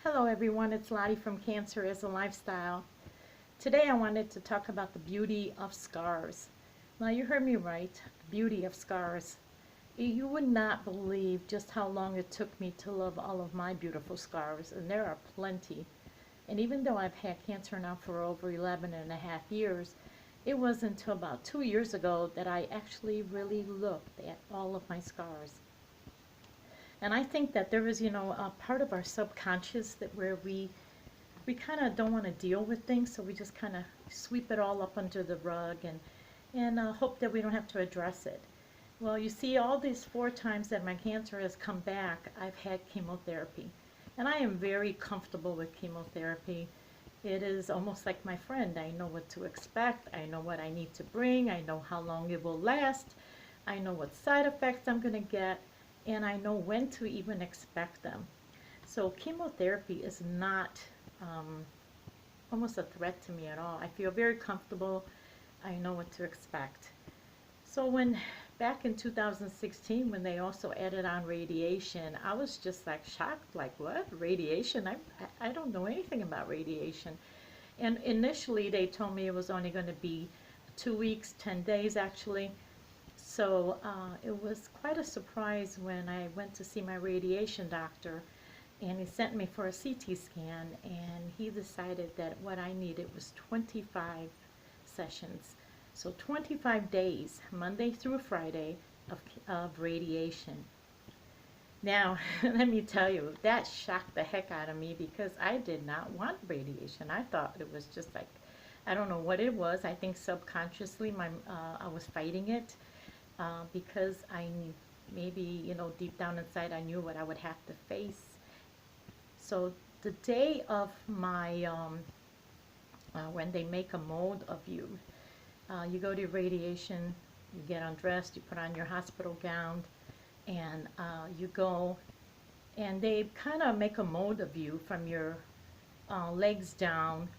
Hello everyone, it's Lottie from Cancer as a Lifestyle. Today I wanted to talk about the beauty of scars. Now you heard me right, the beauty of scars. You would not believe just how long it took me to love all of my beautiful scars, and there are plenty. And even though I've had cancer now for over 11 and a half years, it wasn't until about 2 years ago that I actually really looked at all of my scars. And I think that there is, a part of our subconscious that where we kind of don't want to deal with things, so we just kind of sweep it all up under the rug and hope that we don't have to address it. Well, you see, all these 4 times that my cancer has come back, I've had chemotherapy. And I am very comfortable with chemotherapy. It is almost like my friend. I know what to expect. I know what I need to bring. I know how long it will last. I know what side effects I'm going to get. And I know when to even expect them. So chemotherapy is not almost a threat to me at all. I feel very comfortable. I know what to expect. So back in 2016, when they also added on radiation, I was just like shocked, like, what? Radiation? I don't know anything about radiation. And initially they told me it was only going to be 2 weeks, 10 days actually. So it was quite a surprise when I went to see my radiation doctor, and he sent me for a CT scan, and he decided that what I needed was 25 sessions. So 25 days, Monday through Friday, of radiation. Now, let me tell you, that shocked the heck out of me because I did not want radiation. I thought it was just like, I don't know what it was. I think subconsciously I was fighting it. Because maybe, deep down inside I knew what I would have to face. So the day of my, when they make a mold of you, you go to radiation, you get undressed, you put on your hospital gown, and you go, and they kind of make a mold of you from your legs down,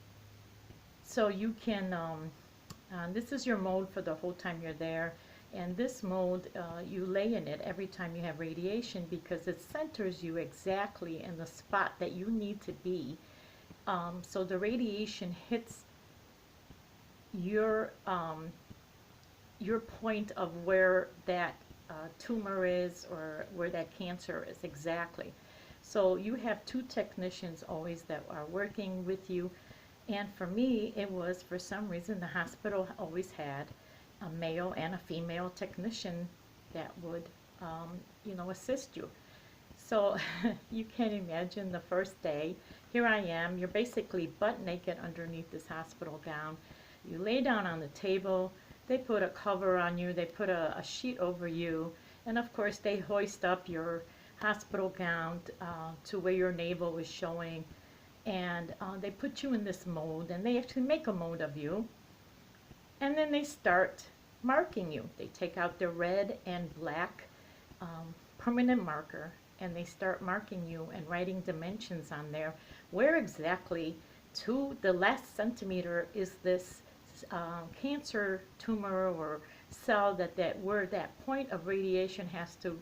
so you can, this is your mold for the whole time you're there. And this mold, you lay in it every time you have radiation because it centers you exactly in the spot that you need to be. So the radiation hits your point of where that tumor is or where that cancer is exactly. So you have 2 technicians always that are working with you. And for me, it was, for some reason, the hospital always had a male and a female technician that would, assist you. So you can imagine the first day, here I am, you're basically butt naked underneath this hospital gown. You lay down on the table, they put a cover on you, they put a sheet over you, and of course they hoist up your hospital gown to where your navel is showing, and they put you in this mold, and they actually make a mold of you. And then they start marking you. They take out their red and black permanent marker, and they start marking you and writing dimensions on there. Where exactly to the last centimeter is this cancer tumor or cell where that point of radiation has to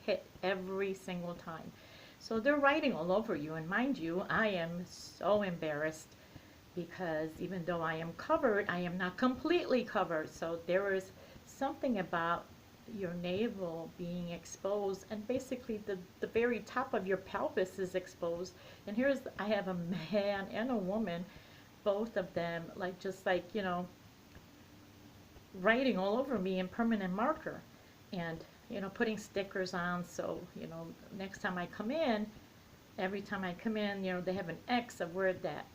hit every single time. So they're writing all over you, and mind you, I am so embarrassed because even though I am covered, I am not completely covered. So there is something about your navel being exposed, and basically the very top of your pelvis is exposed. And I have a man and a woman, both of them, writing all over me in permanent marker and, putting stickers on. So, next time I come in, every time I come in, they have an X of where that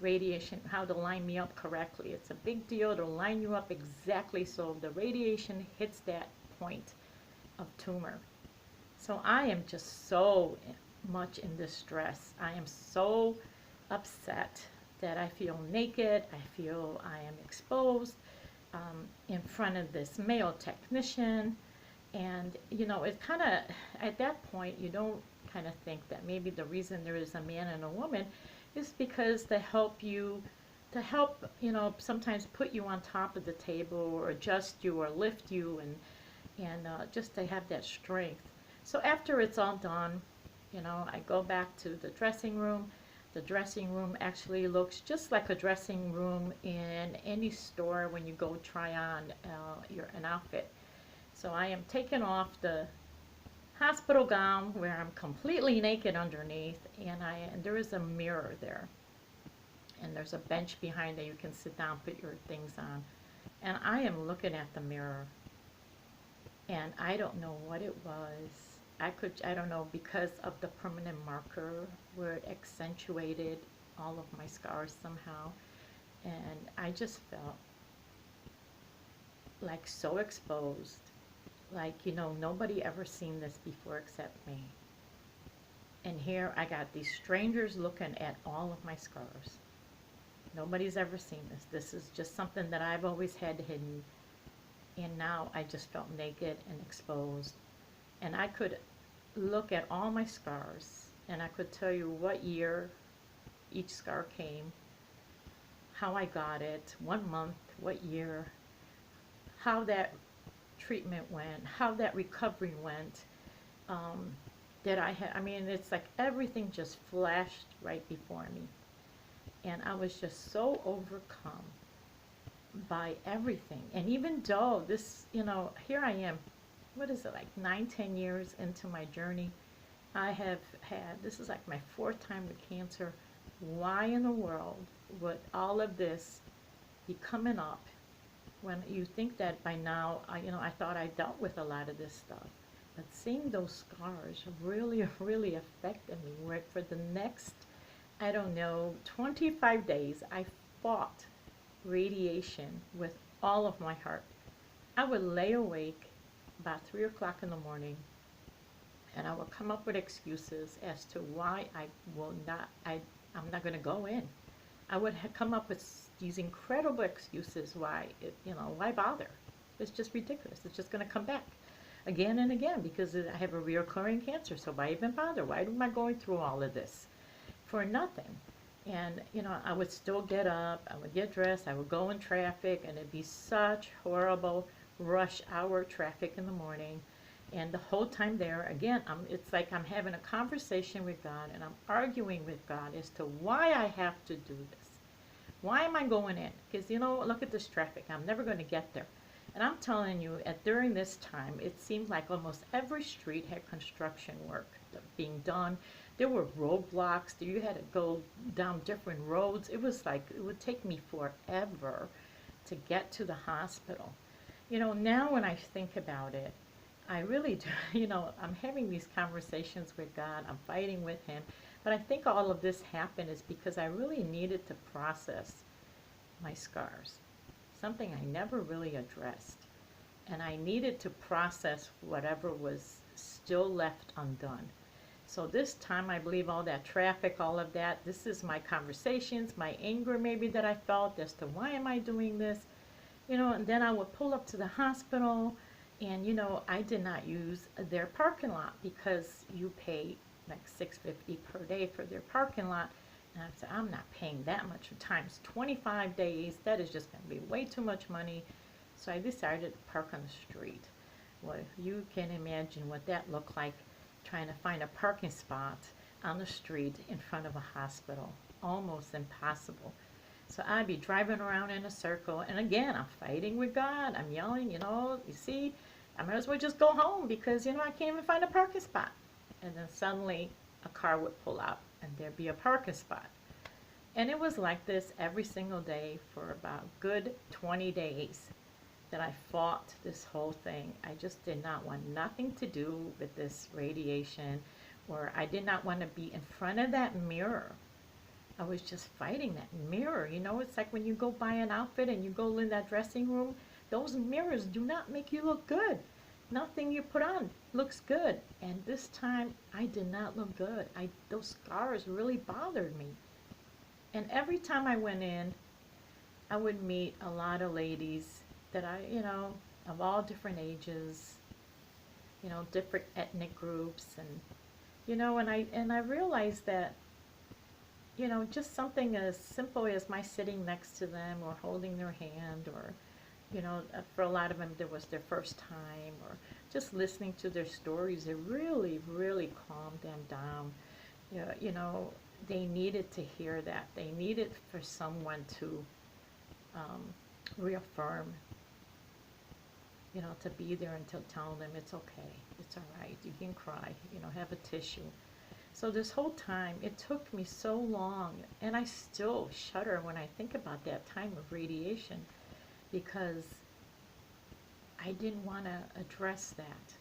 radiation, how to line me up correctly. It's a big deal to line you up exactly so the radiation hits that point of tumor. So I am just so much in distress. I am so upset that I feel naked. I feel I am exposed in front of this male technician. And, it kind of, at that point, you don't kind of think that maybe the reason there is a man and a woman is because to help, sometimes put you on top of the table or adjust you or lift you and just to have that strength. So after it's all done, You know, I go back to the dressing room. The dressing room actually looks just like a dressing room in any store when you go try on an outfit. So I am taking off the hospital gown where I'm completely naked underneath, and there is a mirror there, and there's a bench behind that you can sit down, put your things on, and I am looking at the mirror, and I don't know what it was. I don't know, because of the permanent marker where it accentuated all of my scars somehow, and I just felt like so exposed, like, you know, nobody ever seen this before except me. And here I got these strangers looking at all of my scars. Nobody's ever seen this. This is just something that I've always had hidden. And now I just felt naked and exposed. And I could look at all my scars, and I could tell you what year each scar came, how I got it, 1 month, what year, how that treatment went, how that recovery went. That I mean, it's like everything just flashed right before me. And I was just so overcome by everything. And even though this, you know, here I am, what is it, like 9, 10 years into my journey, I have had, this is like my 4th time with cancer. Why in the world would all of this be coming up when you think that by now, I thought I dealt with a lot of this stuff. But seeing those scars really, really affected me. Where for the next, I don't know, 25 days, I fought radiation with all of my heart. I would lay awake about 3 o'clock in the morning, and I would come up with excuses as to why I'm not going to go in. I would come up with these incredible excuses why, why bother? It's just ridiculous. It's just going to come back again and again because I have a recurring cancer. So why even bother? Why am I going through all of this for nothing? And, I would still get up, I would get dressed, I would go in traffic, and it'd be such horrible rush hour traffic in the morning. And the whole time there, again, it's like I'm having a conversation with God, and I'm arguing with God as to why I have to do this. Why am I going in? Because, look at this traffic. I'm never going to get there. And I'm telling you, during this time, it seemed like almost every street had construction work being done. There were roadblocks. You had to go down different roads. It was like, it would take me forever to get to the hospital. Now when I think about it, I really do, I'm having these conversations with God. I'm fighting with Him. But I think all of this happened is because I really needed to process my scars, something I never really addressed. And I needed to process whatever was still left undone. So this time, I believe all that traffic, all of that, this is my conversations, my anger maybe that I felt as to why am I doing this? And then I would pull up to the hospital, and, I did not use their parking lot because you pay like $6.50 per day for their parking lot. And I said, I'm not paying that much for times 25 days. That is just going to be way too much money. So I decided to park on the street. Well, you can imagine what that looked like, trying to find a parking spot on the street in front of a hospital. Almost impossible. So I'd be driving around in a circle, and again, I'm fighting with God. I'm yelling, you see, I might as well just go home because, I can't even find a parking spot. And then suddenly a car would pull out, and there'd be a parking spot. And it was like this every single day for about good 20 days that I fought this whole thing. I just did not want nothing to do with this radiation, or I did not want to be in front of that mirror. I was just fighting that mirror. It's like when you go buy an outfit and you go in that dressing room, those mirrors do not make you look good. Nothing you put on looks good. And this time, I did not look good. Those scars really bothered me. And every time I went in, I would meet a lot of ladies that of all different ages, different ethnic groups. And, and I realized that, just something as simple as my sitting next to them or holding their hand, or, for a lot of them, there was their first time, or just listening to their stories, it really, really calmed them down. Yeah, they needed to hear that. They needed for someone to um, reaffirm, to be there and to tell them it's okay, it's all right, you can cry, have a tissue. So this whole time, it took me so long, and I still shudder when I think about that time of radiation, because I didn't want to address that.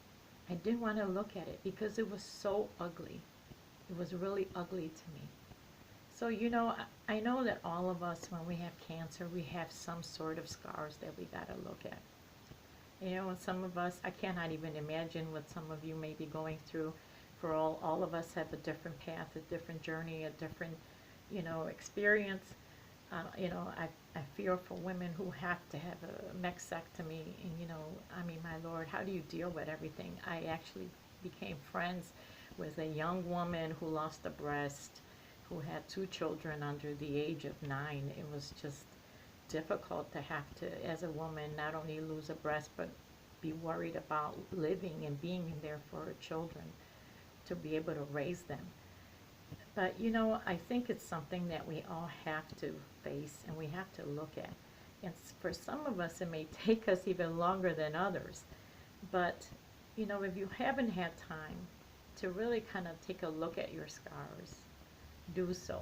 I didn't want to look at it because it was so ugly. It was really ugly to me. So, I know that all of us, when we have cancer, we have some sort of scars that we got to look at. And some of us, I cannot even imagine what some of you may be going through. For all of us have a different path, a different journey, a different, experience. I fear for women who have to have a mastectomy, and I mean, my Lord, how do you deal with everything? I actually became friends with a young woman who lost a breast, who had 2 children under the age of 9. It was just difficult to have to, as a woman, not only lose a breast, but be worried about living and being there for her children, to be able to raise them. But I think it's something that we all have to face and we have to look at. And for some of us, it may take us even longer than others. But if you haven't had time to really kind of take a look at your scars, do so.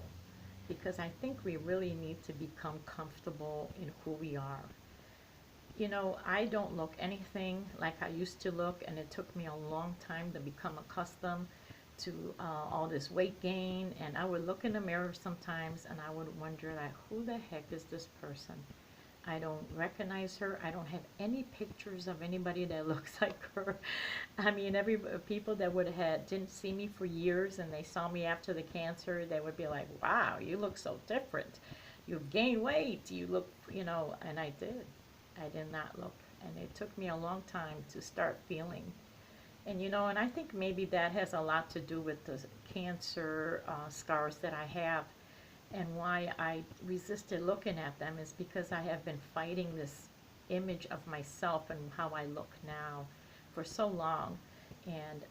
Because I think we really need to become comfortable in who we are. I don't look anything like I used to look, and it took me a long time to become accustomed to all this weight gain. And I would look in the mirror sometimes and I would wonder, like, who the heck is this person? I don't recognize her. I don't have any pictures of anybody that looks like her. I mean, every people that didn't see me for years, and they saw me after the cancer, they would be like, wow, you look so different. You've gained weight. You look, and I did. I did not look. And it took me a long time to start feeling. And and I think maybe that has a lot to do with the cancer scars that I have. And why I resisted looking at them is because I have been fighting this image of myself and how I look now for so long. And,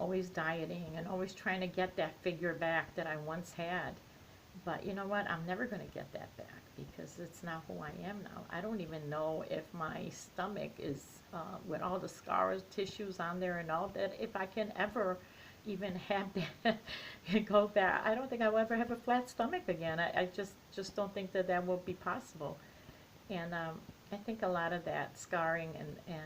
always dieting and always trying to get that figure back that I once had. But you know what? I'm never going to get that back because it's not who I am now. I don't even know if my stomach is, with all the scars, tissues on there and all that, if I can ever even have that go back. I don't think I will ever have a flat stomach again. I just don't think that will be possible. And I think a lot of that scarring and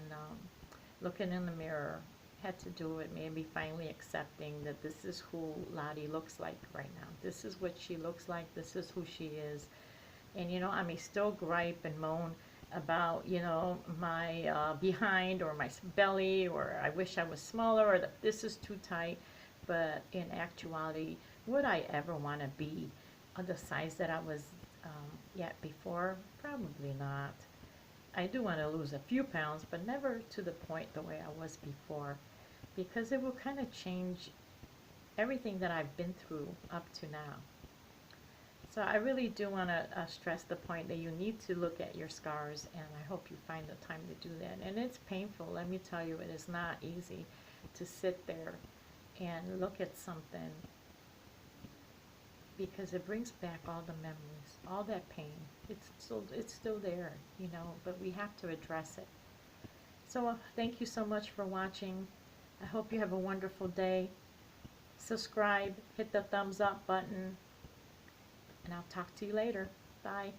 looking in the mirror had to do with maybe finally accepting that this is who Lottie looks like right now. This is what she looks like. This is who she is. And I may still gripe and moan about my behind or my belly, or I wish I was smaller, or that this is too tight. But in actuality, would I ever want to be the size that I was yet before? Probably not. I do want to lose a few pounds, but never to the point the way I was before, because it will kind of change everything that I've been through up to now. So I really do want to stress the point that you need to look at your scars, and I hope you find the time to do that. And it's painful, let me tell you, it is not easy to sit there and look at something, because it brings back all the memories, all that pain. It's still there, but we have to address it. So thank you so much for watching. I hope you have a wonderful day. Subscribe, hit the thumbs up button, and I'll talk to you later. Bye.